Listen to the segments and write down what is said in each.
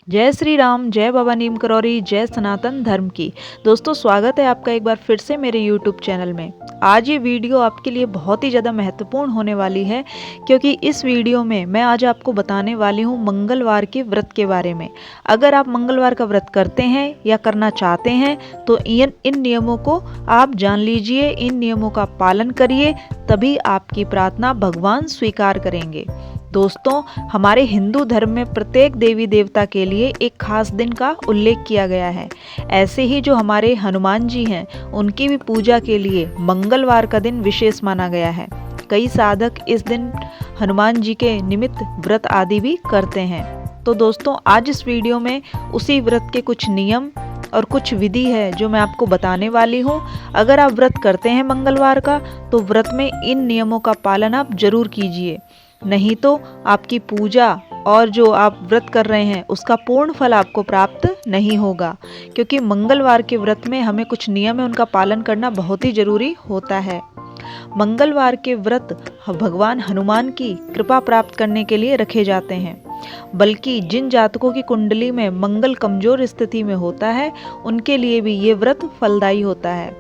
जय श्री राम, जय बाबा नीम करौरी, जय सनातन धर्म की। दोस्तों, स्वागत है आपका एक बार फिर से मेरे यूट्यूब चैनल में। आज ये वीडियो आपके लिए बहुत ही ज़्यादा महत्वपूर्ण होने वाली है, क्योंकि इस वीडियो में मैं आज आपको बताने वाली हूँ मंगलवार के व्रत के बारे में। अगर आप मंगलवार का व्रत करते हैं या करना चाहते हैं तो इन नियमों को आप जान लीजिए, इन नियमों का पालन करिए, तभी आपकी प्रार्थना भगवान स्वीकार करेंगे। दोस्तों, हमारे हिंदू धर्म में प्रत्येक देवी देवता के लिए एक खास दिन का उल्लेख किया गया है। ऐसे ही जो हमारे हनुमान जी हैं, उनकी भी पूजा के लिए मंगलवार का दिन विशेष माना गया है। कई साधक इस दिन हनुमान जी के निमित्त व्रत आदि भी करते हैं। तो दोस्तों, आज इस वीडियो में उसी व्रत के कुछ नियम और कुछ विधि है जो मैं आपको बताने वाली हूँ। अगर आप व्रत करते हैं मंगलवार का, तो व्रत में इन नियमों का पालन आप जरूर कीजिए, नहीं तो आपकी पूजा और जो आप व्रत कर रहे हैं उसका पूर्ण फल आपको प्राप्त नहीं होगा। क्योंकि मंगलवार के व्रत में हमें कुछ नियम है, उनका पालन करना बहुत ही जरूरी होता है। मंगलवार के व्रत भगवान हनुमान की कृपा प्राप्त करने के लिए रखे जाते हैं। बल्कि जिन जातकों की कुंडली में मंगल कमजोर स्थिति में होता है, उनके लिए भी ये व्रत फलदायी होता है।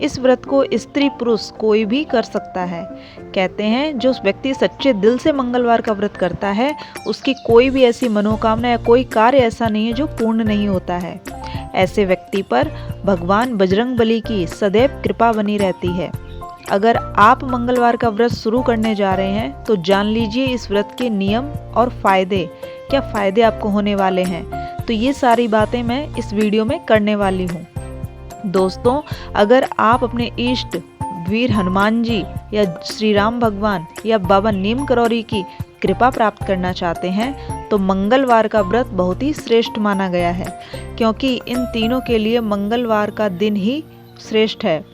इस व्रत को स्त्री पुरुष कोई भी कर सकता है। कहते हैं, जो व्यक्ति सच्चे दिल से मंगलवार का व्रत करता है, उसकी कोई भी ऐसी मनोकामना या कोई कार्य ऐसा नहीं है जो पूर्ण नहीं होता है। ऐसे व्यक्ति पर भगवान बजरंगबली की सदैव कृपा बनी रहती है। अगर आप मंगलवार का व्रत शुरू करने जा रहे हैं तो जान लीजिए इस व्रत के नियम और फायदे, क्या फायदे आपको होने वाले हैं। तो ये सारी बातें मैं इस वीडियो में करने वाली हूँ। दोस्तों, अगर आप अपने इष्ट वीर हनुमान जी या श्री राम भगवान या बाबा नीम करौरी की कृपा प्राप्त करना चाहते हैं तो मंगलवार का व्रत बहुत ही श्रेष्ठ माना गया है, क्योंकि इन तीनों के लिए मंगलवार का दिन ही श्रेष्ठ है।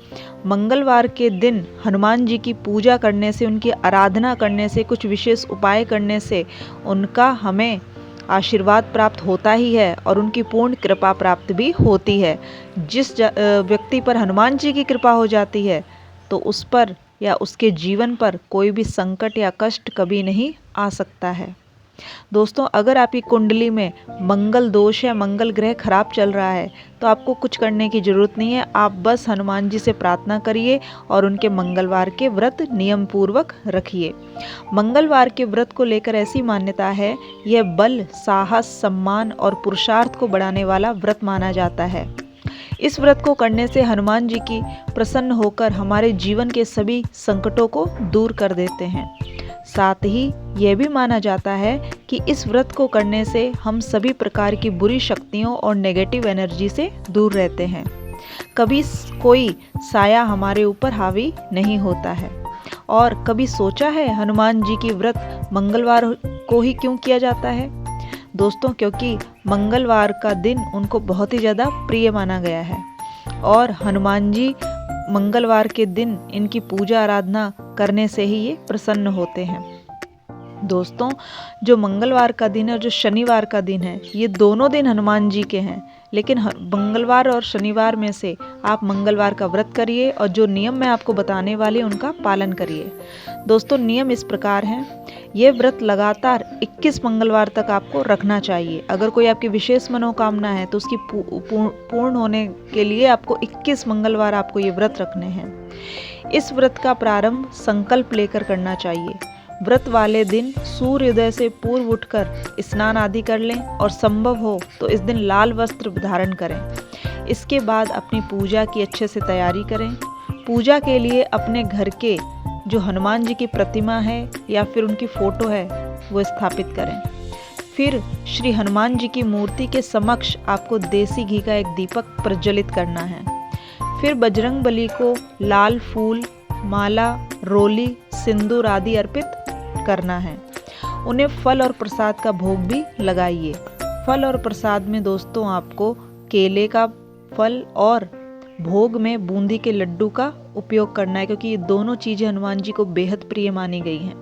मंगलवार के दिन हनुमान जी की पूजा करने से, उनकी आराधना करने से, कुछ विशेष उपाय करने से उनका हमें आशीर्वाद प्राप्त होता ही है और उनकी पूर्ण कृपा प्राप्त भी होती है। जिस व्यक्ति पर हनुमान जी की कृपा हो जाती है तो उस पर या उसके जीवन पर कोई भी संकट या कष्ट कभी नहीं आ सकता है। दोस्तों, अगर आपकी कुंडली में मंगल दोष या मंगल ग्रह खराब चल रहा है तो आपको कुछ करने की जरूरत नहीं है। आप बस हनुमान जी से प्रार्थना करिए और उनके मंगलवार के व्रत नियम पूर्वक रखिए। मंगलवार के व्रत को लेकर ऐसी मान्यता है, यह बल, साहस, सम्मान और पुरुषार्थ को बढ़ाने वाला व्रत माना जाता है। इस व्रत को करने से हनुमान जी की प्रसन्न होकर हमारे जीवन के सभी संकटों को दूर कर देते हैं। साथ ही यह भी माना जाता है कि इस व्रत को करने से हम सभी प्रकार की बुरी शक्तियों और नेगेटिव एनर्जी से दूर रहते हैं। कभी कोई साया हमारे ऊपर हावी नहीं होता है। और कभी सोचा है हनुमान जी की व्रत मंगलवार को ही क्यों किया जाता है? दोस्तों, क्योंकि मंगलवार का दिन उनको बहुत ही ज़्यादा प्रिय माना गया है और हनुमान जी मंगलवार के दिन इनकी पूजा आराधना करने से ही ये प्रसन्न होते हैं। दोस्तों, जो मंगलवार का दिन है और जो शनिवार का दिन है, ये दोनों दिन हनुमान जी के हैं। लेकिन मंगलवार और शनिवार में से आप मंगलवार का व्रत करिए और जो नियम मैं आपको बताने वाली उनका पालन करिए। दोस्तों, नियम इस प्रकार हैं। ये व्रत लगातार 21 मंगलवार तक आपको रखना चाहिए। अगर कोई आपकी विशेष मनोकामना है तो उसकी पूर्ण होने के लिए आपको 21 मंगलवार आपको ये व्रत रखने हैं। इस व्रत का प्रारंभ संकल्प लेकर करना चाहिए। व्रत वाले दिन सूर्योदय से पूर्व उठकर स्नान आदि कर लें और संभव हो तो इस दिन लाल वस्त्र धारण करें। इसके बाद अपनी पूजा की अच्छे से तैयारी करें। पूजा के लिए अपने घर के जो हनुमान जी की प्रतिमा है या फिर उनकी फोटो है वो स्थापित करें। फिर श्री हनुमान जी की मूर्ति के समक्ष आपको देसी घी का एक दीपक प्रज्वलित करना है। फिर बजरंग बली को लाल फूल, माला, रोली, सिंदूर आदि अर्पित करना है। उन्हें फल और प्रसाद का भोग भी लगाइए। फल और प्रसाद में दोस्तों आपको केले का फल और भोग में बूंदी के लड्डू का उपयोग करना है, क्योंकि ये दोनों चीज़ें हनुमान जी को बेहद प्रिय मानी गई हैं।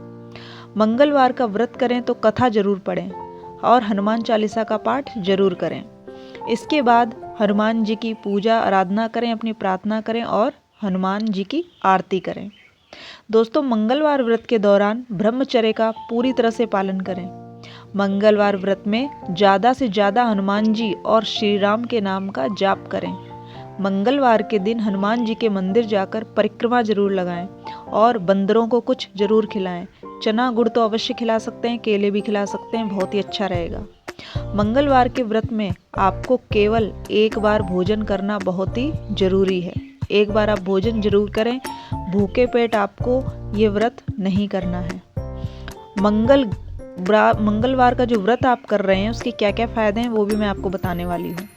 मंगलवार का व्रत करें तो कथा जरूर पढ़ें और हनुमान चालीसा का पाठ जरूर करें। इसके बाद हनुमान जी की पूजा आराधना करें, अपनी प्रार्थना करें और हनुमान जी की आरती करें। दोस्तों, मंगलवार व्रत के दौरान ब्रह्मचर्य का पूरी तरह से पालन करें। मंगलवार व्रत में ज़्यादा से ज़्यादा हनुमान जी और श्री राम के नाम का जाप करें। मंगलवार के दिन हनुमान जी के मंदिर जाकर परिक्रमा जरूर लगाएं और बंदरों को कुछ जरूर खिलाएं। चना गुड़ तो अवश्य खिला सकते हैं, केले भी खिला सकते हैं, बहुत ही अच्छा रहेगा। मंगलवार के व्रत में आपको केवल एक बार भोजन करना बहुत ही जरूरी है। एक बार आप भोजन जरूर करें, भूखे पेट आपको ये व्रत नहीं करना है। मंगलवार का जो व्रत आप कर रहे हैं उसके क्या क्या फायदे हैं वो भी मैं आपको बताने वाली हूँ।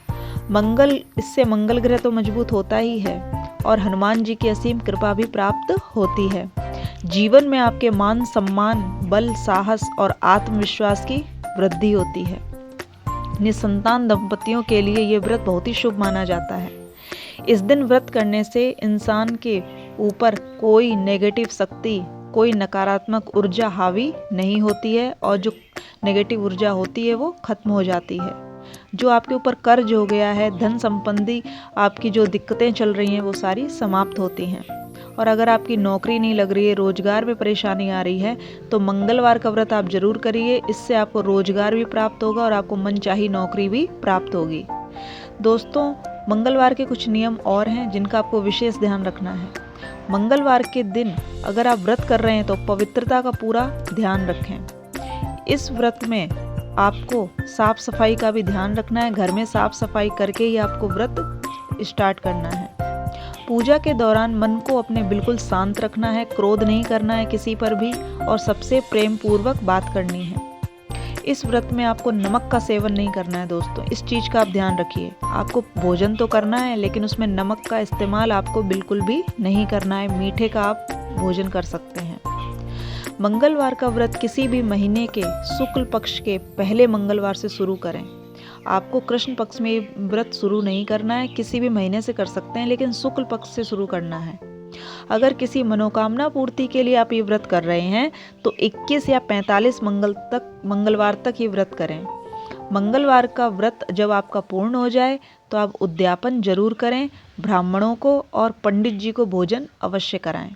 इससे मंगल ग्रह तो मजबूत होता ही है और हनुमान जी की असीम कृपा भी प्राप्त होती है। जीवन में आपके मान सम्मान, बल, साहस और आत्मविश्वास की वृद्धि होती है। निसंतान दंपतियों के लिए ये व्रत बहुत ही शुभ माना जाता है। इस दिन व्रत करने से इंसान के ऊपर कोई नेगेटिव शक्ति, कोई नकारात्मक ऊर्जा हावी नहीं होती है और जो नेगेटिव ऊर्जा होती है वो खत्म हो जाती है। जो आपके ऊपर कर्ज हो गया है, धन संबंधी आपकी जो दिक्कतें चल रही हैं वो सारी समाप्त होती हैं। और अगर आपकी नौकरी नहीं लग रही है, रोजगार में परेशानी आ रही है, तो मंगलवार का व्रत आप जरूर करिए। इससे आपको रोजगार भी प्राप्त होगा और आपको मनचाही नौकरी भी प्राप्त होगी। दोस्तों, मंगलवार के कुछ नियम और हैं जिनका आपको विशेष ध्यान रखना है। मंगलवार के दिन अगर आप व्रत कर रहे हैं तो पवित्रता का पूरा ध्यान रखें। इस व्रत में आपको साफ सफाई का भी ध्यान रखना है। घर में साफ सफाई करके ही आपको व्रत स्टार्ट करना है। पूजा के दौरान मन को अपने बिल्कुल शांत रखना है, क्रोध नहीं करना है किसी पर भी और सबसे प्रेम पूर्वक बात करनी है। इस व्रत में आपको नमक का सेवन नहीं करना है दोस्तों, इस चीज़ का आप ध्यान रखिए। आपको भोजन तो करना है लेकिन उसमें नमक का इस्तेमाल आपको बिल्कुल भी नहीं करना है। मीठे का आप भोजन कर सकते हैं। मंगलवार का व्रत किसी भी महीने के शुक्ल पक्ष के पहले मंगलवार से शुरू करें। आपको कृष्ण पक्ष में व्रत शुरू नहीं करना है, किसी भी महीने से कर सकते हैं लेकिन शुक्ल पक्ष से शुरू करना है। अगर किसी मनोकामना पूर्ति के लिए आप ये व्रत कर रहे हैं तो 21 या 45 मंगलवार तक ये व्रत करें। मंगलवार का व्रत जब आपका पूर्ण हो जाए तो आप उद्यापन जरूर करें। ब्राह्मणों को और पंडित जी को भोजन अवश्य कराएं।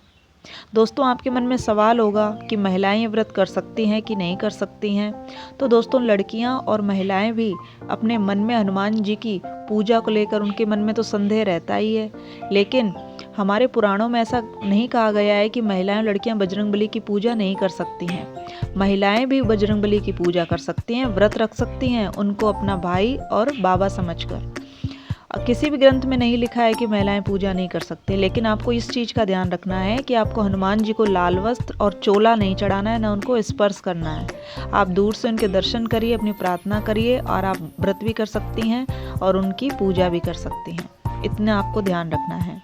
दोस्तों, आपके मन में सवाल होगा कि महिलाएं ये व्रत कर सकती हैं कि नहीं कर सकती हैं। तो दोस्तों, लड़कियां और महिलाएं भी अपने मन में हनुमान जी की पूजा को लेकर उनके मन में तो संदेह रहता ही है, लेकिन हमारे पुराणों में ऐसा नहीं कहा गया है कि महिलाएं और लड़कियां बजरंगबली की पूजा नहीं कर सकती हैं। महिलाएं भी बजरंगबली की पूजा कर सकती हैं, व्रत रख सकती हैं, उनको अपना भाई और बाबा समझकर। किसी भी ग्रंथ में नहीं लिखा है कि महिलाएं पूजा नहीं कर सकती, लेकिन आपको इस चीज़ का ध्यान रखना है कि आपको हनुमान जी को लाल वस्त्र और चोला नहीं चढ़ाना है, ना उनको स्पर्श करना है। आप दूर से उनके दर्शन करिए, अपनी प्रार्थना करिए और आप व्रत भी कर सकती हैं और उनकी पूजा भी कर सकती हैं। इतना आपको ध्यान रखना है।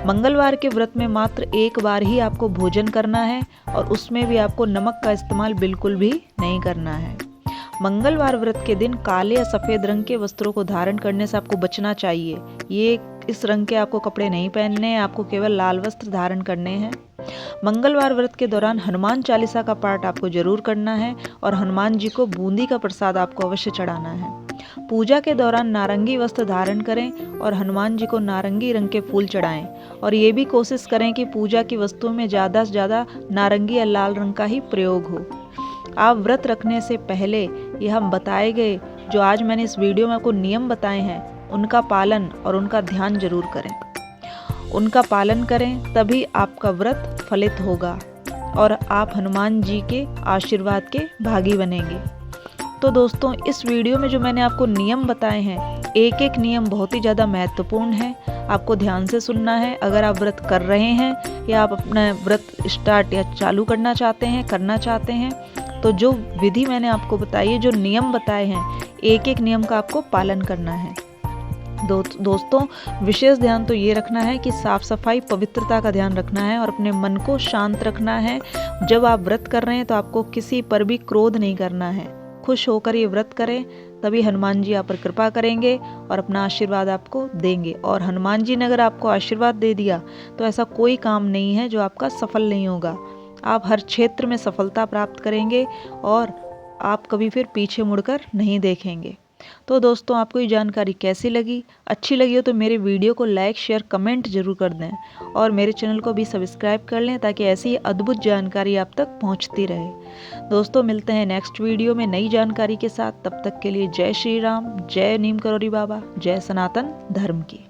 मंगलवार के व्रत में मात्र एक बार ही आपको भोजन करना है और उसमें भी आपको नमक का इस्तेमाल बिल्कुल भी नहीं करना है। मंगलवार व्रत के दिन काले या सफ़ेद रंग के वस्त्रों को धारण करने से आपको बचना चाहिए। इस रंग के आपको कपड़े नहीं पहनने हैं, आपको केवल लाल वस्त्र धारण करने हैं। मंगलवार व्रत के दौरान हनुमान चालीसा का पाठ आपको जरूर करना है और हनुमान जी को बूंदी का प्रसाद आपको अवश्य चढ़ाना है। पूजा के दौरान नारंगी वस्त्र धारण करें और हनुमान जी को नारंगी रंग के फूल चढ़ाएं और ये भी कोशिश करें कि पूजा की वस्तुओं में ज़्यादा से ज़्यादा नारंगी या लाल रंग का ही प्रयोग हो। आप व्रत रखने से पहले ये हम बताए गए जो आज मैंने इस वीडियो में आपको नियम बताए हैं उनका पालन और उनका ध्यान जरूर करें। उनका पालन करें तभी आपका व्रत फलित होगा और आप हनुमान जी के आशीर्वाद के भागी बनेंगे। तो दोस्तों, इस वीडियो में जो मैंने आपको नियम बताए हैं, एक एक नियम बहुत ही ज़्यादा महत्वपूर्ण है, आपको ध्यान से सुनना है। अगर आप व्रत कर रहे हैं या आप अपना व्रत स्टार्ट या चालू करना चाहते हैं तो जो विधि मैंने आपको बताई है, जो नियम बताए हैं, एक एक नियम का आपको पालन करना है। दोस्तों, विशेष ध्यान तो ये रखना है कि साफ सफाई, पवित्रता का ध्यान रखना है और अपने मन को शांत रखना है। जब आप व्रत कर रहे हैं तो आपको किसी पर भी क्रोध नहीं करना है। खुश होकर ये व्रत करें, तभी हनुमान जी आप पर कृपा करेंगे और अपना आशीर्वाद आपको देंगे। और हनुमान जी ने अगर आपको आशीर्वाद दे दिया तो ऐसा कोई काम नहीं है जो आपका सफल नहीं होगा। आप हर क्षेत्र में सफलता प्राप्त करेंगे और आप कभी फिर पीछे मुड़कर नहीं देखेंगे। तो दोस्तों आपको ये जानकारी कैसी लगी? अच्छी लगी हो तो मेरे वीडियो को लाइक शेयर कमेंट ज़रूर कर दें और मेरे चैनल को भी सब्सक्राइब कर लें ताकि ऐसी अद्भुत जानकारी आप तक पहुंचती रहे। दोस्तों मिलते हैं नेक्स्ट वीडियो में नई जानकारी के साथ। तब तक के लिए जय श्री राम, जय नीम करोड़ी बाबा, जय सनातन धर्म की।